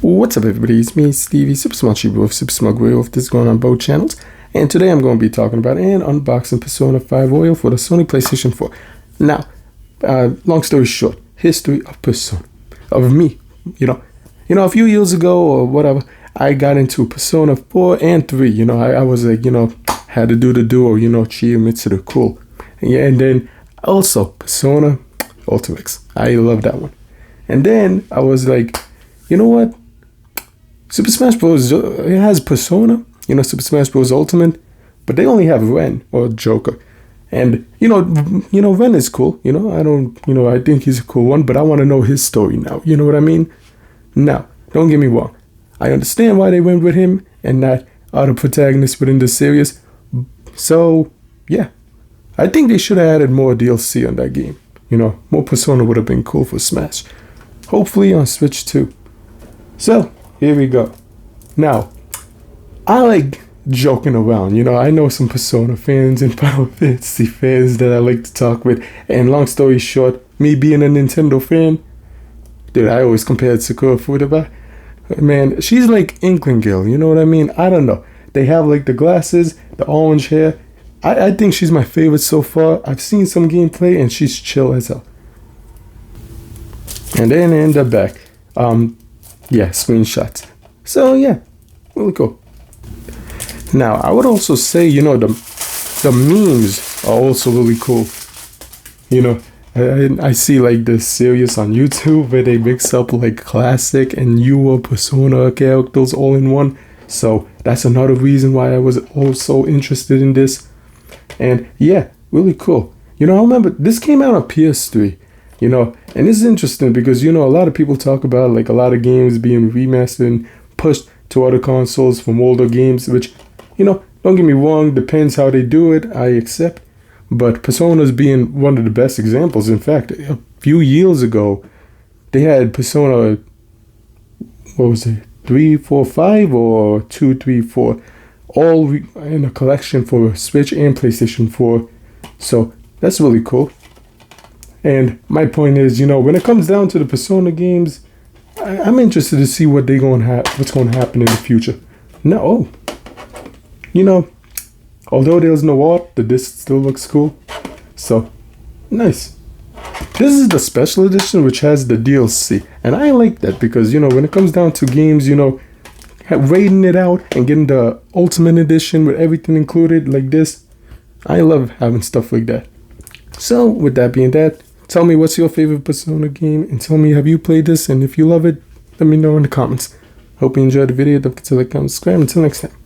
What's up, everybody? It's me, Stevie, Super Smart Chiba with Super Smart Way of this going on both channels. And today I'm going to be talking about and unboxing Persona 5 Royal for the Sony PlayStation 4. Now, long story short, history of Persona. Of me, you know, a few years ago or whatever, I got into Persona 4 and 3. I was like, had to do the duo, Chiyo Mitsuda, cool. And then also Persona Ultimix. I love that one. And then I was like, you know what? Super Smash Bros. It has Persona, Super Smash Bros. Ultimate, but they only have Ren or Joker. And Ren is cool. I think he's a cool one, but I want to know his story now. You know what I mean? Now, don't get me wrong. I understand why they went with him and not other protagonists within the series. So, yeah. I think they should have added more DLC on that game. More Persona would have been cool for Smash. Hopefully on Switch too. So, here we go. Now, I like joking around. I know some Persona fans and Final Fantasy fans that I like to talk with. And long story short, me being a Nintendo fan, dude, I always compared Sakura Futaba. Man, she's like Inkling Girl, you know what I mean? I don't know. They have like the glasses, the orange hair. I think she's my favorite so far. I've seen some gameplay and she's chill as hell. And then in the back, screenshots. So yeah, really cool. Now I would also say, the memes are also really cool. I see like this series on YouTube where they mix up like classic and newer Persona characters all in one. So that's another reason why I was also interested in this. And yeah, really cool. I remember this came out on PS3. And this is interesting because, a lot of people talk about like a lot of games being remastered and pushed to other consoles from older games, which, don't get me wrong, depends how they do it, I accept. But Persona's being one of the best examples. In fact, a few years ago, they had Persona, 3, 4, 5 or 2, 3, 4, all in a collection for Switch and PlayStation 4. So that's really cool. And my point is, when it comes down to the Persona games, I'm interested to see what what's going to happen in the future. No, although there's no art, the disc still looks cool. So, nice. This is the special edition, which has the DLC. And I like that because, when it comes down to games, rating it out and getting the Ultimate Edition with everything included like this, I love having stuff like that. So, with that being that, tell me what's your favorite Persona game and tell me, have you played this? And if you love it, let me know in the comments. Hope you enjoyed the video. Don't forget to like, comment, subscribe. Until next time.